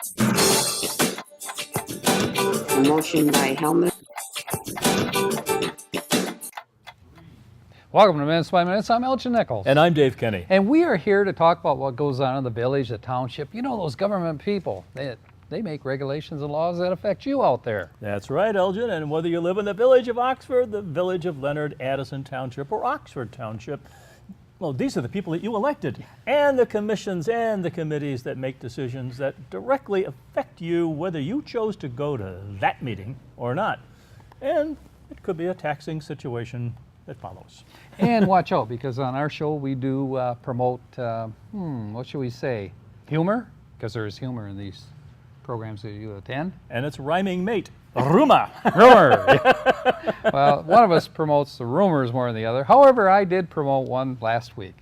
A motion by Helmut. Welcome to Minutes by Minutes. I'm Elgin Nichols. And I'm Dave Kenny. And we are here to talk about what goes on in the village, the township. You know, those government people, they make regulations and laws that affect you out there. That's right, Elgin. And whether you live in the village of Oxford, the village of Leonard, Addison Township, or Oxford Township, well, these are the people that you elected, and the commissions and the committees that make decisions that directly affect you, whether you chose to go to that meeting or not. And it could be a taxing situation that follows. And watch out, because on our show we do promote, what should we say, humor? Because there's humor in these programs that you attend. And it's rhyming mate, rumor. Rumor. Yeah. Well, one of us promotes the rumors more than the other. However, I did promote one last week.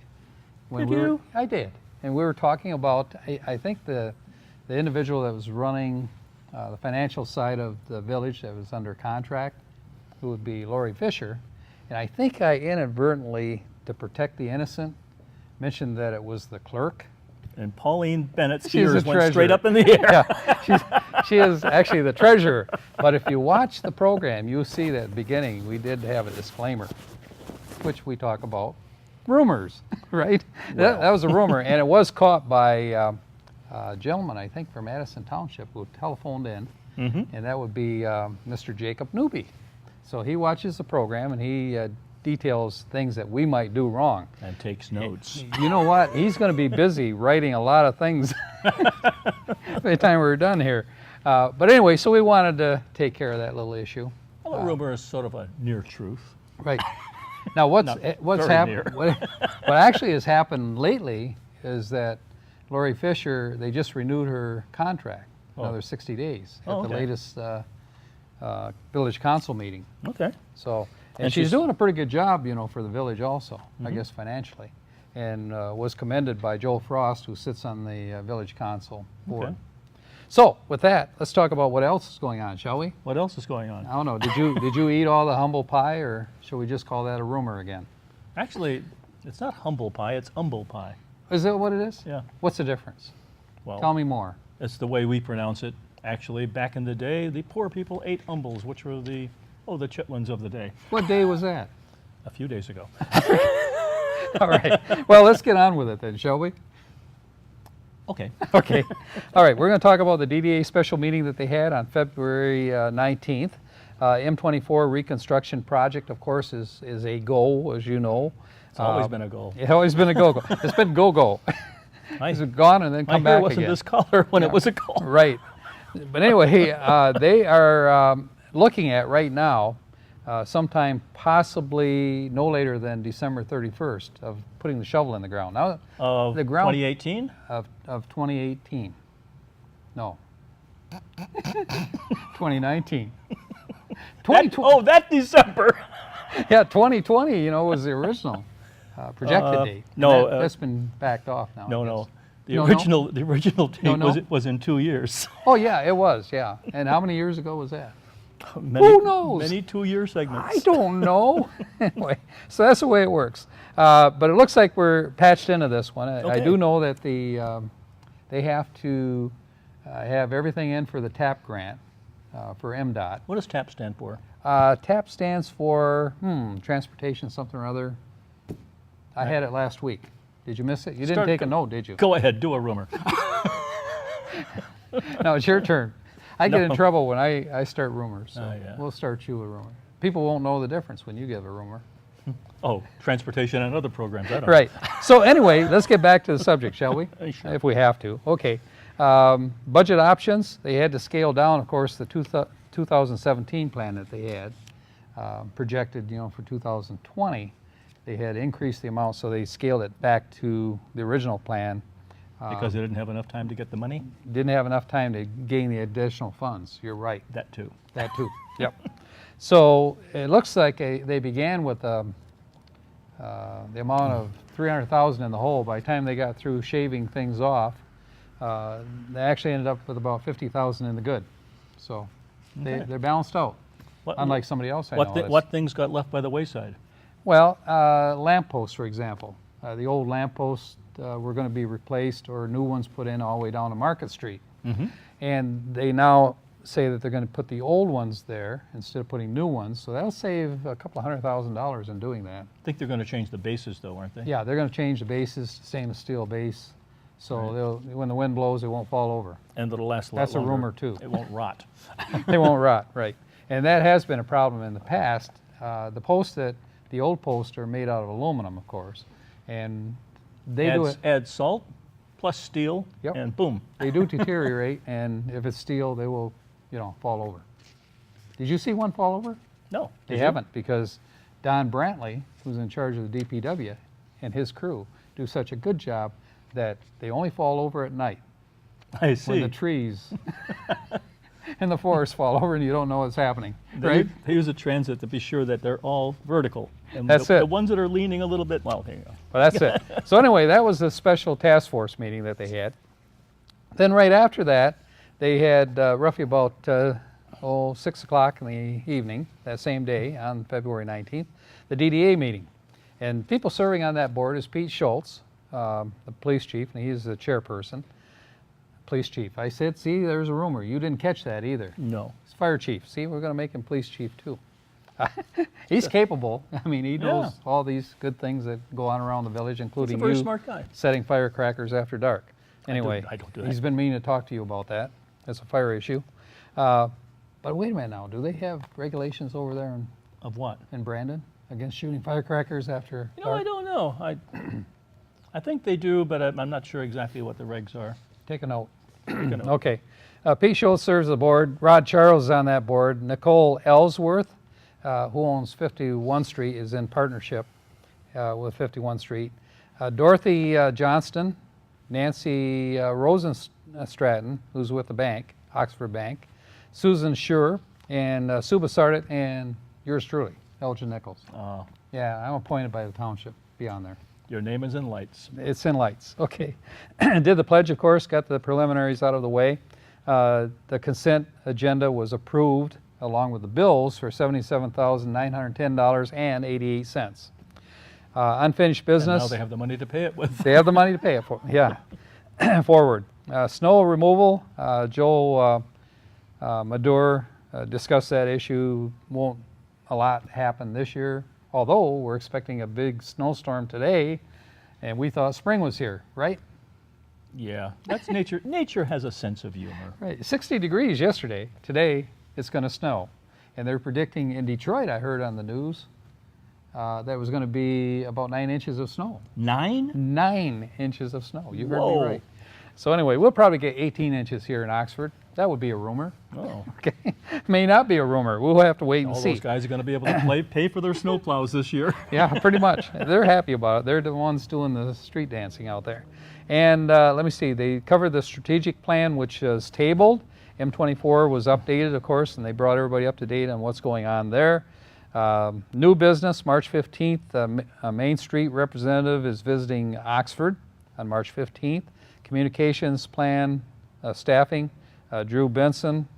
Did you? I did. And we were talking about, I think the individual that was running the financial side of the village that was under contract, who would be Lori Fisher. And I think I inadvertently, to protect the innocent, mentioned that it was the clerk. And Pauline Bennett's She's ears the went treasurer. straight up in the air. Yeah, she is actually the treasurer. But if you watch the program, you'll see that at the beginning we did have a disclaimer, which we talk about rumors, right? Wow. That was a rumor, and it was caught by a gentleman, I think, from Addison Township who telephoned in, and that would be Mr. Jacob Newby. So he watches the program, and he details things that we might do wrong. And takes notes. You know what? He's going to be busy writing a lot of things by the time we're done here. But anyway, so we wanted to take care of that little issue. Well, a rumor is sort of a near truth. Right. Now, what's very happened? What actually has happened lately is that Lori Fisher, they just renewed her contract another 60 days at the latest village council meeting. Okay. So, and she's doing a pretty good job, you know, for the village also, I guess financially, and was commended by Joel Frost, who sits on the village council board. Okay. So, with that, let's talk about what else is going on, shall we? What else is going on? I don't know. Did you eat all the humble pie, or should we just call that a rumor again? Actually, it's not humble pie, it's humble pie. Is that what it is? Yeah. What's the difference? Well, Tell me more. it's the way we pronounce it. Actually, back in the day, the poor people ate humbles, which were the chitlins of the day, What day was that? a few days ago. All right. Well, let's get on with it then, shall we? Okay. Okay. All right. We're going to talk about the DDA special meeting that they had on February 19th. M24 reconstruction project, of course, is a goal, as you know. It's always been a goal. It's always been a go-go. It's been go-go. It's gone and then My come hair back wasn't again. this color when it was a goal. Right. But anyway, they are looking at right now, sometime possibly no later than December 31st, of putting the shovel in the ground. Now, Of the ground 2018? of 2018. No. 2019. 2020. That December. Yeah, 2020, you know, was the original projected date. And no, that's been backed off now. I No. guess. The No, no? original date No. was in 2 years. Oh, yeah, it was, yeah. And how many years ago was that? Many, Who knows? Many 2-year segments. I don't know. Anyway, so that's the way it works. But it looks like we're patched into this one. I Okay. do know that they have to have everything in for the TAP grant for MDOT. What does TAP stand for? TAP stands for transportation something or other. I had it last week. Did you miss it? You didn't take a note, did you? Go ahead, do a rumor. No, it's your turn. I get in No. trouble when I start rumors. So yeah. we'll start you a rumor. People won't know the difference when you give a rumor. Oh, transportation and other programs. I don't Right. So anyway, let's get back to the subject, shall we? Sure. If we have to. Okay. Budget options. They had to scale down, of course, the 2017 plan that they had projected, you know, for 2020. They had increased the amount, so they scaled it back to the original plan. Because they didn't have enough time to get the money? Didn't have enough time to gain the additional funds. You're right. That too. That too. Yep. So it looks like they began with the amount of 300,000 in the hole. By the time they got through shaving things off, they actually ended up with about 50,000 in the good. So they're balanced out. Unlike somebody else I know. What things got left by the wayside? Well, lampposts, for example. The old lampposts were going to be replaced or new ones put in all the way down to Market Street. And they now say that they're going to put the old ones there instead of putting new ones. So that'll save a couple of $100,000 in doing that. I think they're going to change the bases, though, aren't they? Yeah, they're going to change the bases, stainless steel base. So they'll, when the wind blows, it won't fall over. And it'll last a lot That's a longer. rumor, too. It won't rot. They won't rot, right. And that has been a problem in the past. The old posts are made out of aluminum, of course. And they do it. Add salt plus steel, Yep. and boom. They do deteriorate, and if it's steel, they will, fall over. Did you see one fall over? No. They did you? haven't, because Don Brantley, who's in charge of the DPW, and his crew do such a good job that they only fall over at night I see. when the trees in the forest fall over and you don't know what's happening, They right? use- They use a transit to be sure that they're all vertical. And That's the it. ones that are leaning a little bit, well, there you go. Well, that's it. So anyway, that was the special task force meeting that they had. Then right after that, they had roughly about 6 o'clock in the evening, that same day on February 19th, the DDA meeting. And people serving on that board is Pete Schultz, the police chief, and he's the chairperson. Police chief. I said, see, there's a rumor. You didn't catch that either. No. He's fire chief. See, we're going to make him police chief too. He's capable. I mean, he knows Yeah. all these good things that go on around the village, He's including a very you smart guy. setting firecrackers after dark. Anyway, I don't do he's that. been meaning to talk to you about that. It's a fire issue. But wait a minute now. Do they have regulations over there Of what? in Brandon against shooting firecrackers after You know, I dark? don't know. I think they do, but I'm not sure exactly what the regs are. Take a note. You know, Okay. Pete Schultz serves the board. Rod Charles is on that board. Nicole Ellsworth, who owns 51 Street, is in partnership with 51 Street. Dorothy Johnston, Nancy Rosenstratton, who's with the bank, Oxford Bank, Susan Schur, and Sue Bassardit, and yours truly, Elgin Nichols. Yeah, I'm appointed by the township. Be on there. Your name is in lights. It's in lights. Okay. Did the pledge, of course, got the preliminaries out of the way. The consent agenda was approved along with the bills for $77,910.88. Unfinished And now now they have the money to pay it with. they have the money to pay it for. Yeah. Forward. Snow removal. Joe Madur discussed that issue. Won't a lot happen this year, although we're expecting a big snowstorm today, and we thought spring was here, right? Yeah, that's nature. Nature has a sense of humor. Right. 60 degrees yesterday. Today it's going to snow, and they're predicting in Detroit. I heard on the news that was going to be about 9 inches of snow. 9? 9 inches of snow. You heard me Whoa. right. So anyway, we'll probably get 18 inches here in Oxford. That would be a rumor. Oh. Okay, may not be a rumor. We'll have to wait and All see. those guys are going to be able to pay for their snowplows this year. Yeah, pretty much. They're happy about it. They're the ones doing the street dancing out there. And let me see, they covered the strategic plan, which is tabled. M24 was updated, of course, and they brought everybody up to date on what's going on there. New business, March 15th, a Main Street representative is visiting Oxford on March 15th. Communications plan, staffing, Drew Benson.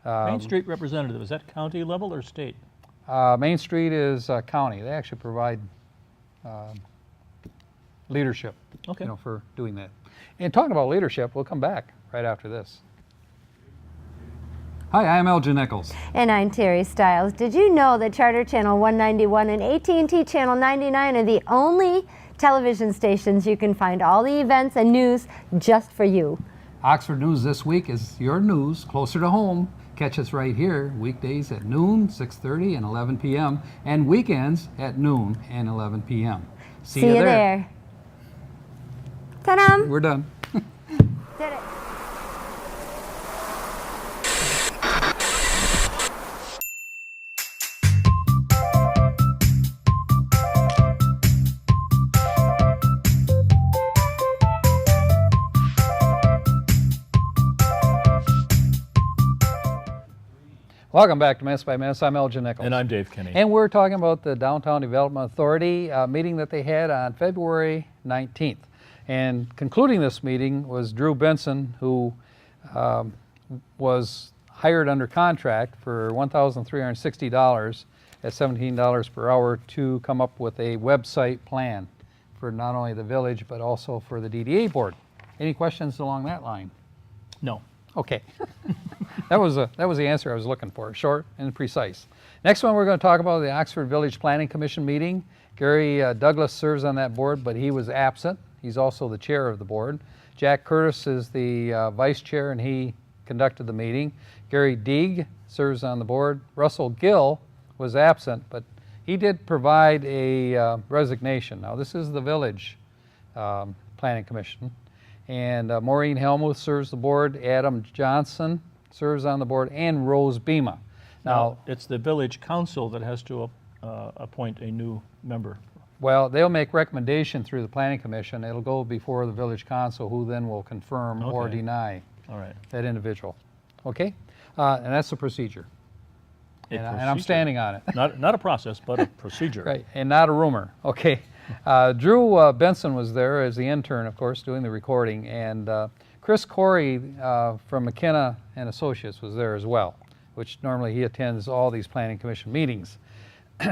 Main Street representative, is that county level or state? Main Street is county. They actually provide leadership, Okay. for doing that. And talking about leadership, we'll come back right after this. Hi, I'm Elgin Nichols. And I'm Terry Stiles. Did you know that Charter Channel 191 and AT&T Channel 99 are the only television stations you can find all the events and news just for you? Oxford News This Week is your news closer to home. Catch us right here weekdays at noon, 6:30, and 11 p.m., and weekends at noon and 11 p.m. See you there. Ta-da! We're done. Did it. Welcome back to Minutes by Minutes. I'm Elgin Nichols. And I'm Dave Kinney. And we're talking about the Downtown Development Authority meeting that they had on February 19th. And concluding this meeting was Drew Benson, who was hired under contract for $1,360 at $17 per hour to come up with a website plan for not only the village but also for the DDA board. Any questions along that line? No. Okay. That was the answer I was looking for, short and precise. Next one we're going to talk about the Oxford Village Planning Commission meeting. Gary Douglas serves on that board, but he was absent. He's also the chair of the board. Jack Curtis is the vice chair, and he conducted the meeting. Gary Deeg serves on the board. Russell Gill was absent, but he did provide a resignation. Now, this is the Village Planning Commission. And Maureen Helmuth serves the board. Adam Johnson serves on the board, and Rose Bema. Now, it's the village council that has to appoint a new member. Well, they'll make recommendation through the planning commission. It'll go before the village council, who then will confirm or Okay. deny All right. that individual. Okay? And that's the procedure. A And I'm procedure. standing on it. Not a process, but a procedure. Right, and not a rumor. Okay. Drew Benson was there as the intern, of course, doing the recording, and Chris Corey from McKenna and Associates was there as well, which normally he attends all these planning commission meetings.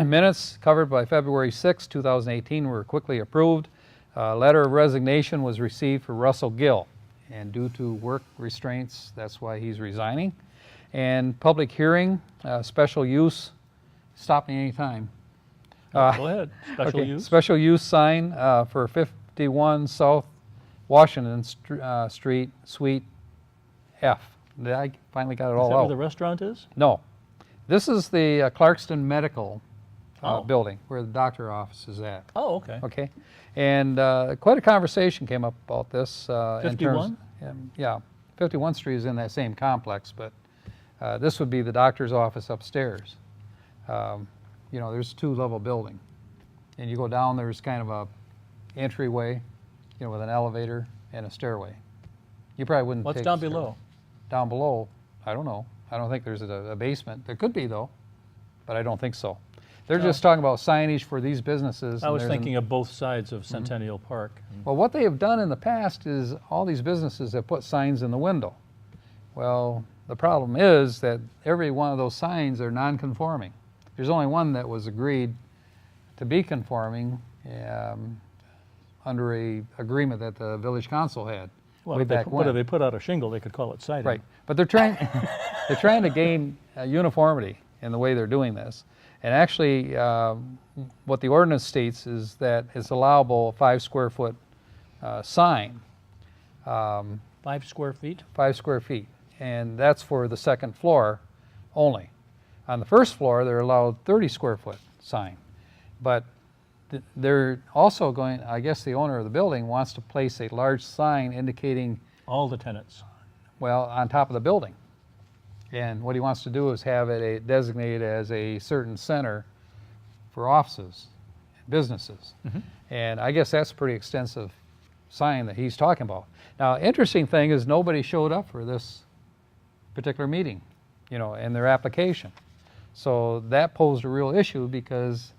Minutes covered by February 6, 2018 were quickly approved. Letter of resignation was received for Russell Gill, and due to work restraints, that's why he's resigning. And public hearing, special use, stop me anytime. Go ahead. Special Okay, use. special use sign for 51 South Washington Street, Suite F. Did I finally got it Is all that where out? the restaurant is? No. This is the Clarkston Medical Oh. building where the doctor office is at. Oh, okay. Okay. And quite a conversation came up about this. In 51? terms, yeah. 51st Street is in that same complex, but this would be the doctor's office upstairs. You know, there's a two-level building. And you go down, there's kind of a entryway, you know, with an elevator and a stairway. You probably wouldn't What's take down the stairway. below? Down below, I don't know. I don't think there's a basement. There could be, though, but I don't think so. They're No. just talking about signage for these businesses. I and was there's an- thinking of both sides of Centennial Park. Well, what they have done in the past is all these businesses have put signs in the window. Well, the problem is that every one of those signs are non-conforming. There's only one that was agreed to be conforming under a agreement that the village council had Well, way if they, back but when. if they put out a shingle, they could call it siding. Right, but they're trying to gain uniformity in the way they're doing this. And actually, what the ordinance states is that it's allowable a 5 square foot sign, 5 square feet? 5 square feet, and that's for the second floor only. On the first floor, they're allowed 30 square foot sign, but they're also going, I guess the owner of the building wants to place a large sign indicating, All the tenants. well, on top of the building. And what he wants to do is have it designated as a certain center for offices, businesses. And I guess that's a pretty extensive sign that he's talking about. Now, interesting thing is nobody showed up for this particular meeting, you know, in their application. So that posed a real issue because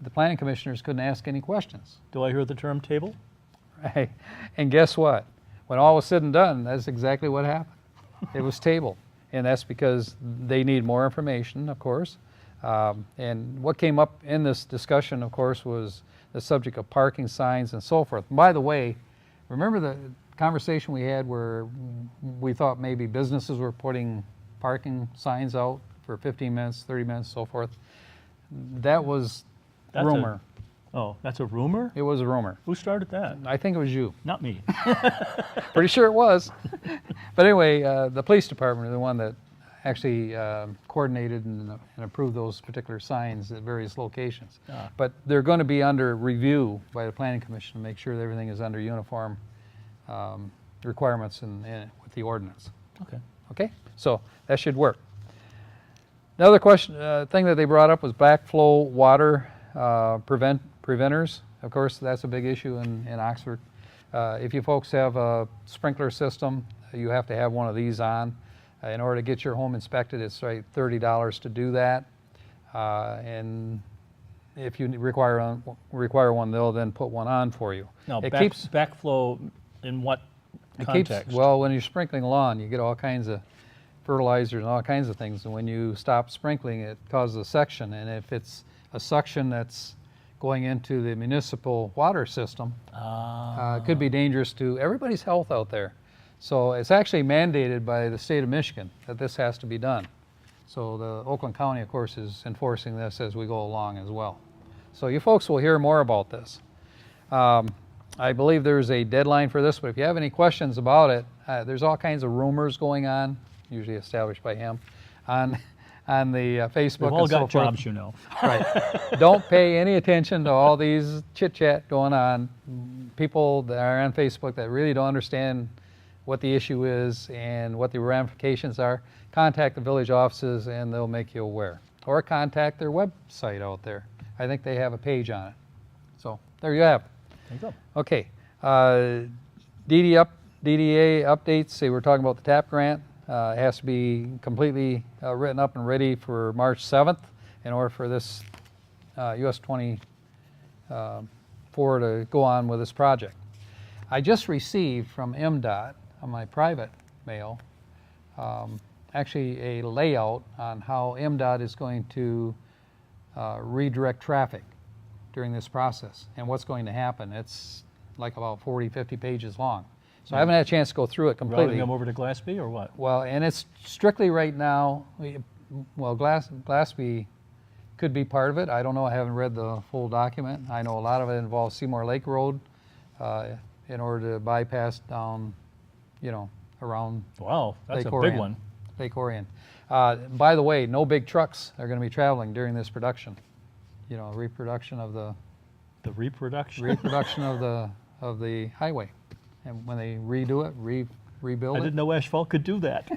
the planning commissioners couldn't ask any questions. Do I hear the term table? Right? And guess what? When all was said and done, that's exactly what happened. It was tabled. And that's because they need more information, of course. And what came up in this discussion, of course, was the subject of parking signs and so forth. And by the way, remember the conversation we had where we thought maybe businesses were putting parking signs out for 15 minutes, 30 minutes, so forth? That was That's rumor. Oh, that's a rumor? It was a rumor. Who started that? I think it was you. Not me. Pretty sure it was. But anyway, the police department are the one that actually coordinated and approved those particular signs at various locations. Ah. But they're going to be under review by the planning commission to make sure that everything is under uniform requirements with the ordinance. Okay. Okay, so that should work. Another question, thing that they brought up was backflow water preventers. Of course, that's a big issue in Oxford. If you folks have a sprinkler system, you have to have one of these on. In order to get your home inspected, it's right $30 to do that. And if you require one, they'll then put one on for you. Now, It keeps backflow in what It context? keeps, well, when you're sprinkling lawn, you get all kinds of fertilizers and all kinds of things. And when you stop sprinkling, it causes a suction. And if it's a suction that's going into the municipal water system, it could be dangerous to everybody's health out there. So it's actually mandated by the state of Michigan that this has to be done. So the Oakland County, of course, is enforcing this as we go along as well. So you folks will hear more about this. I believe there's a deadline for this, but if you have any questions about it, there's all kinds of rumors going on, usually established by him, on the Facebook We've all and so got forth. jobs, you know. Right. Don't pay any attention to all these chit-chat going on. People that are on Facebook that really don't understand what the issue is and what the ramifications are, contact the village offices and they'll make you aware. Or contact their website out there. I think they have a page on it. So there you have it. There you go. Okay. DDA updates. They were talking about the TAP grant. It has to be completely written up and ready for March 7th in order for this US 24 to go on with this project. I just received from MDOT on my private mail actually a layout on how MDOT is going to redirect traffic during this process and what's going to happen. It's like about 40, 50 pages long. So I haven't had a chance to go through it completely. Routing them over to Glassby or what? Well, and it's strictly right now, well, Glassby could be part of it. I don't know, I haven't read the full document. I know a lot of it involves Seymour Lake Road in order to bypass down, you know, around Wow, that's Lake a Orion. big one. Lake Orion. By the way, no big trucks are going to be traveling during this production. You know, reproduction of the The of the highway, and when they redo it, rebuild I it, didn't know asphalt could do that.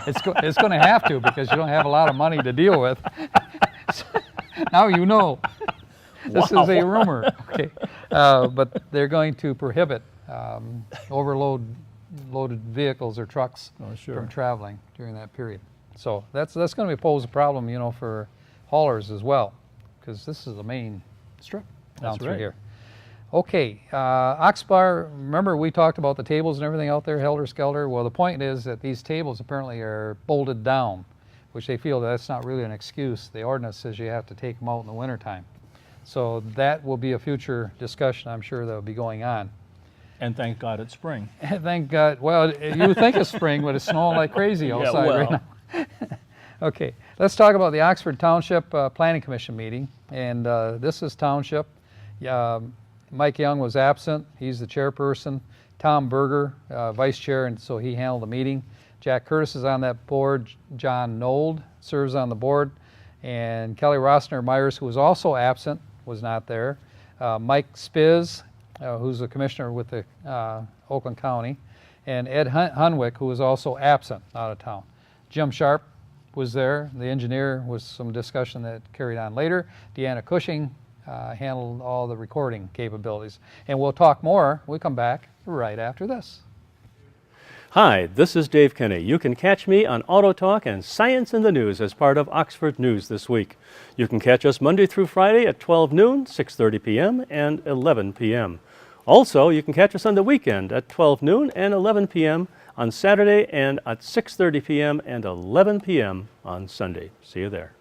it's going to have to because you don't have a lot of money to deal with. So, now you know. This is a rumor. Okay, but they're going to prohibit loaded vehicles or trucks from traveling during that period. So that's going to pose a problem, you know, for haulers as well, because this is the main strip down That's through right. here. Okay, Oxbar, remember we talked about the tables and everything out there, helter-skelter? Well, the point is that these tables apparently are bolted down, which they feel that's not really an excuse. The ordinance says you have to take them out in the wintertime. So that will be a future discussion, I'm sure, that will be going on. And thank God it's spring. Thank God. Well, you think it's spring, but it's snowing like crazy outside right now. Okay, let's talk about the Oxford Township Planning Commission meeting. And this is Township. Mike Young was absent. He's the chairperson. Tom Berger, vice chair, and so he handled the meeting. Jack Curtis is on that board. John Nold serves on the board. And Kelly Rossner Myers, who was also absent, was not there. Mike Spiz, who's a commissioner with the Oakland County. And Ed Hunwick, who was also absent, out of town. Jim Sharp was there. The engineer was some discussion that carried on later. Deanna Cushing handled all the recording capabilities. And we'll talk more. We come back right after this. Hi, this is Dave Kenny. You can catch me on Auto Talk and Science in the News as part of Oxford News this week. You can catch us Monday through Friday at 12 noon, 6:30 p.m., and 11 p.m. Also, you can catch us on the weekend at 12 noon and 11 p.m. on Saturday and at 6:30 p.m. and 11 p.m. on Sunday. See you there.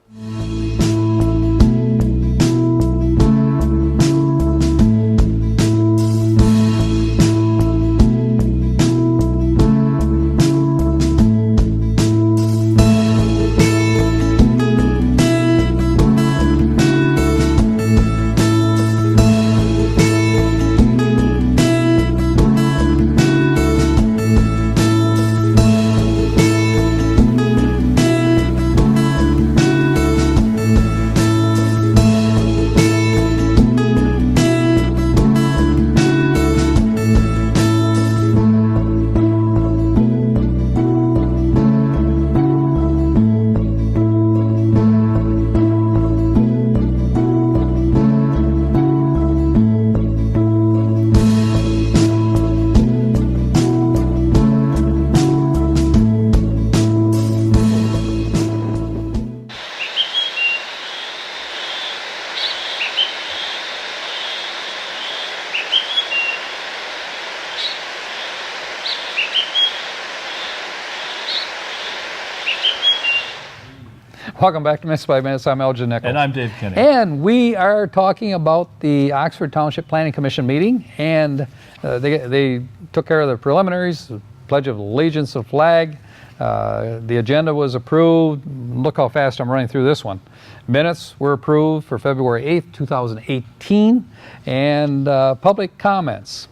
Welcome back to Minutes by Minutes. I'm Elgin Nichols. And I'm Dave Kenny. And we are talking about the Oxford Township Planning Commission meeting, and they took care of the preliminaries, the Pledge of Allegiance, the flag. The agenda was approved. Look how fast I'm running through this one. Minutes were approved for February 8th, 2018, and public comments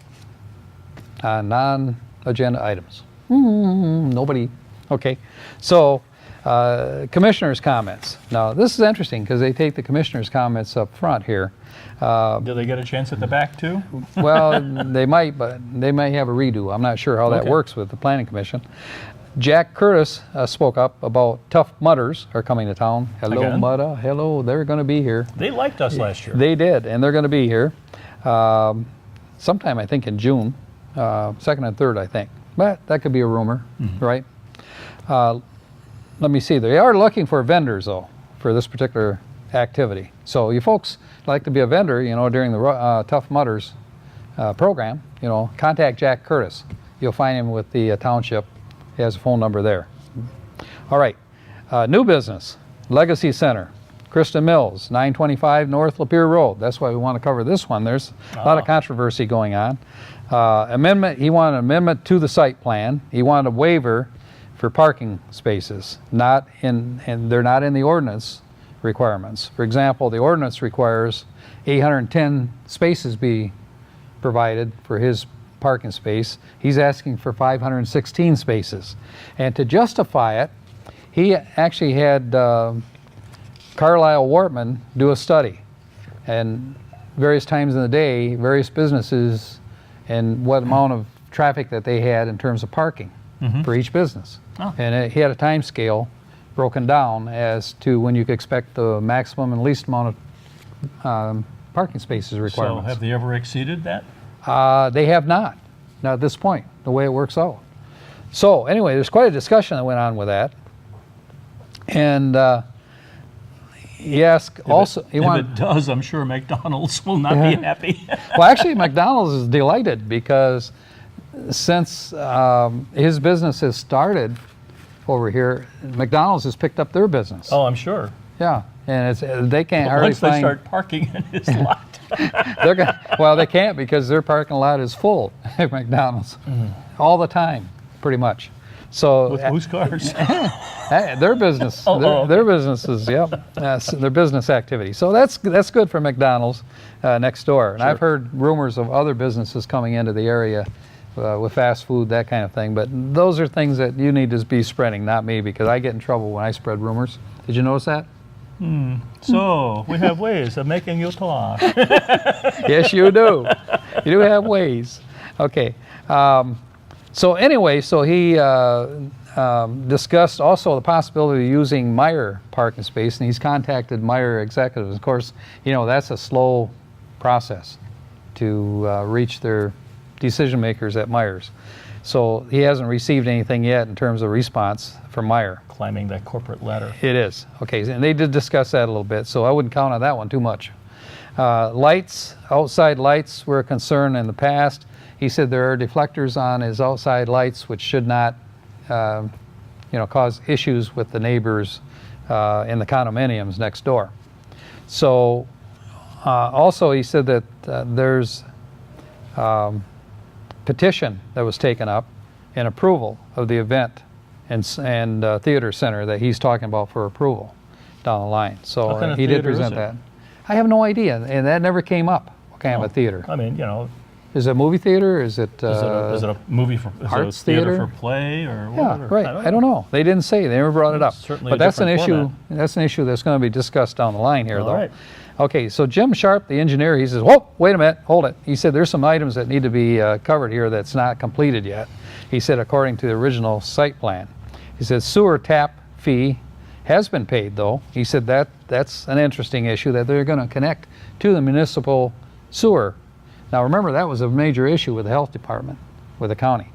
on non-agenda items. Nobody. Okay. So, commissioners' comments. Now, this is interesting because they take the commissioners' comments up front here. Do they get a chance at the back too? Well, they might, but they may have a redo. I'm not sure how that Okay. works with the Planning Commission. Jack Curtis spoke up about Tough Mudders are coming to town. Hello, Again? Mudda. Hello, they're going to be here. They liked us last year. They did, and they're going to be here sometime, I think, in June, 2nd and 3rd, I think. But that could be a rumor, right? Let me see. They are looking for vendors, though, for this particular activity. So you folks like to be a vendor, you know, during the Tough Mudders program, you know, contact Jack Curtis. You'll find him with the township. He has a phone number there. All right. New business, Legacy Center. Kristen Mills, 925 North Lapeer Road. That's why we want to cover this one. There's a lot of controversy going on. Amendment, he wanted an amendment to the site plan. He wanted a waiver for parking spaces, and they're not in the ordinance requirements. For example, the ordinance requires 810 spaces be provided for his parking space. He's asking for 516 spaces. And to justify it, he actually had Carlisle Wortman do a study, and various times in the day, various businesses, and what amount of traffic that they had in terms of parking for each business. And he had a time scale broken down as to when you could expect the maximum and least amount of parking spaces requirements. So have they ever exceeded that? They have not at this point, the way it works out. So anyway, there's quite a discussion that went on with that. And he asked also, If it does, I'm sure McDonald's will not be happy. well, actually, McDonald's is delighted because since his business has started over here, McDonald's has picked up their business. Oh, I'm sure. Yeah, and they can't hardly Once they find. start parking in his lot. Well, they can't because their parking lot is full at McDonald's all the time, pretty much. So With whose cars? their business, Oh, their businesses, their business activity. So that's good for McDonald's next door. And I've heard rumors of other businesses coming into the area with fast food, that kind of thing. But those are things that you need to be spreading, not me, because I get in trouble when I spread rumors. Did you notice that? So we have ways of making you talk. Yes, you do. You do have ways. Okay. So anyway, so he discussed also the possibility of using Meyer parking space, and he's contacted Meyer executives. Of course, you know, that's a slow process to reach their decision makers at Myers. So he hasn't received anything yet in terms of response from Meyer. Climbing that corporate ladder. It is. Okay, and they did discuss that a little bit, so I wouldn't count on that one too much. Lights, outside lights were a concern in the past. He said there are deflectors on his outside lights which should not, cause issues with the neighbors in the condominiums next door. So also he said that there's petition that was taken up in approval of the event and theater center that he's talking about for approval down the line. So What kind of he did theater is present it? that. I have no idea, and that never came up. What kind of a theater? I mean, you know, Is it a movie theater? Is it? is it a movie for arts is it a theater theater? for play or Yeah, what? Or- right. I don't know. They didn't say. They never brought it up. Certainly But a that's an different issue. format. That's an issue that's going to be discussed down the line here, All though. right. Okay. So Jim Sharp, the engineer, he says, "Whoa, wait a minute, hold it." He said, "There's some items that need to be covered here that's not completed yet." He said, according to the original site plan. He said sewer tap fee has been paid, though. He said that's an interesting issue that they're going to connect to the municipal sewer. Now remember, that was a major issue with the health department, with the county.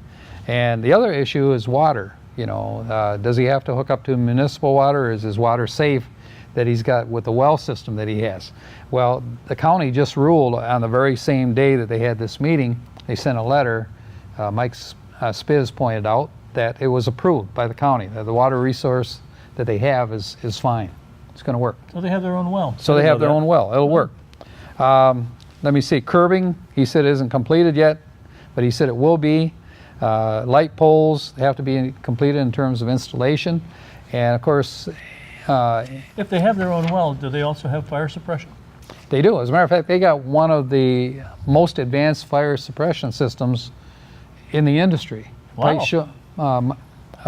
And the other issue is water. You know, does he have to hook up to municipal water, or is his water safe that he's got with the well system that he has? Well, the county just ruled on the very same day that they had this meeting. They sent a letter, Mike Spiz pointed out, that it was approved by the county, that the water resource that they have is fine. it's going to work. So they have their own well. So they have their own well. It'll work. Let me see. Curbing, he said, isn't completed yet, but he said it will be. Light poles have to be completed in terms of installation. And of course, If they have their own well, do they also have fire suppression? they do. As a matter of fact, they got one of the most advanced fire suppression systems in the industry. Wow.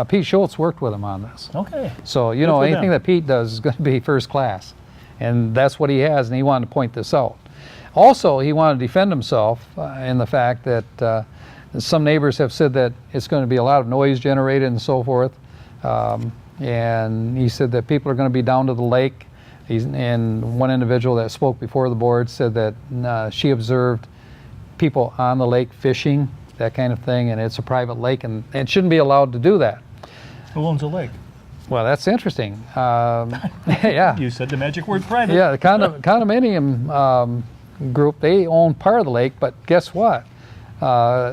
Pete Schultz worked with him on this. Okay. So, you Good know, for anything them. that Pete does is going to be first class. And that's what he has, and he wanted to point this out. Also, he wanted to defend himself in the fact that some neighbors have said that it's going to be a lot of noise generated and so forth. And he said that people are going to be down to the lake. And one individual that spoke before the board said that she observed people on the lake fishing, that kind of thing, and it's a private lake, and it shouldn't be allowed to do that. Who owns the lake? Well, that's interesting. Yeah. You said the magic word private. Yeah, the condominium group, they own part of the lake, but guess what?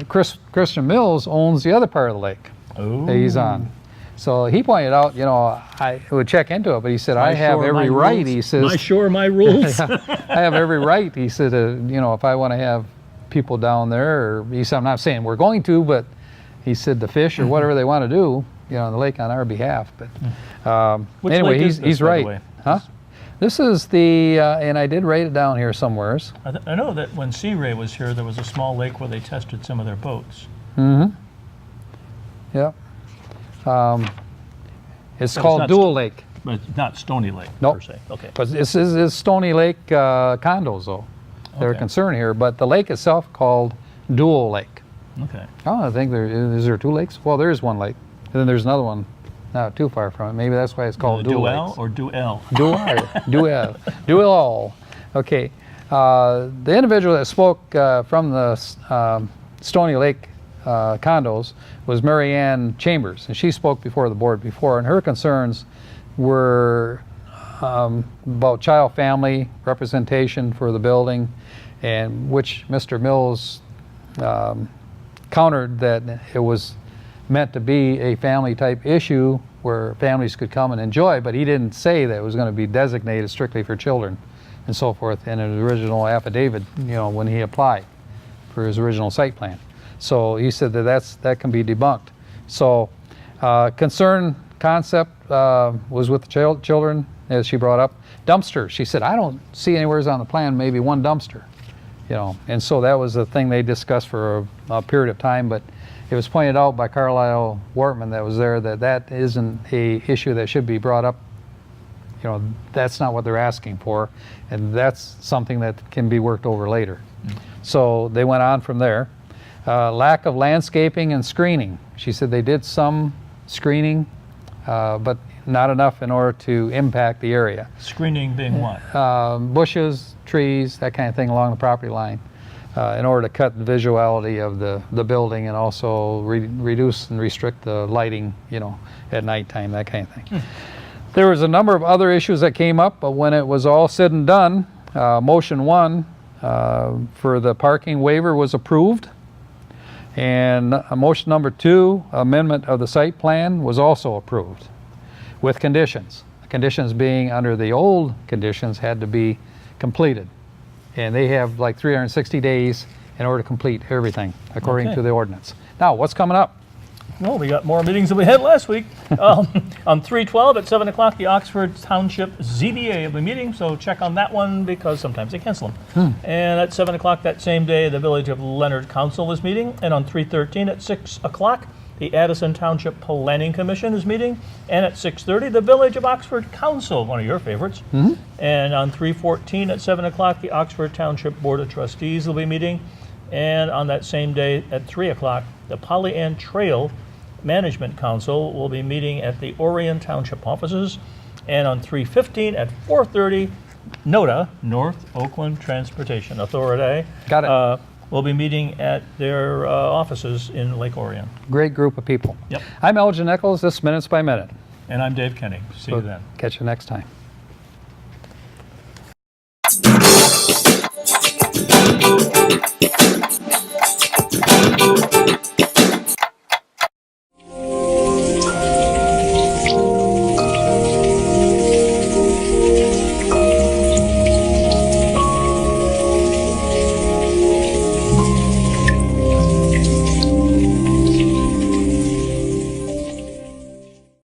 Christian Mills owns the other part of the lake that he's on. So he pointed out, you know, I would check into it, but he said, I have every right, he says. My shore, my rules. I have every right, he said, you know, if I want to have people down there, or he said, I'm not saying we're going to, but he said to fish or whatever they want to do, you know, on the lake on our behalf. But Which anyway, lake is this, he's by the right. way? Huh? This is the, and I did write it down here somewheres. I know that when Sea Ray was here, there was a small lake where they tested some of their boats. Yep. It's But called it's not Dual Lake. But it's not Stony Lake, Nope. per se. Okay. But this is Stony Lake condos, though. They're Okay. concerned here. But the lake itself called Dual Lake. Okay. Oh, I think is there two lakes? Well, there is one lake. And then there's another one not too far from it. Maybe that's why it's called Dual Duel Lakes. or Duel? Dual. Okay. The individual that spoke from the Stony Lake condos was Mary Ann Chambers, and she spoke before the board before, and her concerns were about child family representation for the building, and which Mr. Mills countered that it was meant to be a family type issue where families could come and enjoy, but he didn't say that it was going to be designated strictly for children and so forth in his original affidavit, you know, when he applied for his original site plan. So he said that can be debunked. So concern concept was with the children, as she brought up. Dumpsters, she said, I don't see anywhere on the plan maybe one dumpster, you know, and so that was a thing they discussed for a period of time, but it was pointed out by Carlisle Wortman that was there that isn't a issue that should be brought up. You know, that's not what they're asking for, and that's something that can be worked over later. So they went on from there. Lack of landscaping and screening. She said they did some screening, but not enough in order to impact the area. Screening being what? Bushes, trees, that kind of thing along the property line, in order to cut the visuality of the building and also reduce and restrict the lighting, you know, at nighttime, that kind of thing. There was a number of other issues that came up, but when it was all said and done, motion one for the parking waiver was approved. And motion number two, amendment of the site plan, was also approved with conditions. The conditions being under the old conditions had to be completed. And they have like 360 days in order to complete everything according Okay. to the ordinance. Now, what's coming up? Well, we got more meetings than we had last week. On 3/12 at 7 o'clock, the Oxford Township ZBA will be meeting, so check on that one because sometimes they cancel them. And at 7 o'clock that same day, the Village of Leonard Council is meeting. And on 3/13 at 6 o'clock, the Addison Township Planning Commission is meeting. And at 6:30, the Village of Oxford Council, one of your favorites. And on 3/14 at 7 o'clock, the Oxford Township Board of Trustees will be meeting. And on that same day at 3 o'clock, the Polly Ann Trail Management Council will be meeting at the Orion Township offices. And on 3/15 at 4:30, NOTA, North Oakland Transportation Authority, Got it. will be meeting at their offices in Lake Orion. Great group of people. Yep. I'm Elgin Nichols, this is Minutes by Minute. And I'm Dave Kenny. See you then. Catch you next time.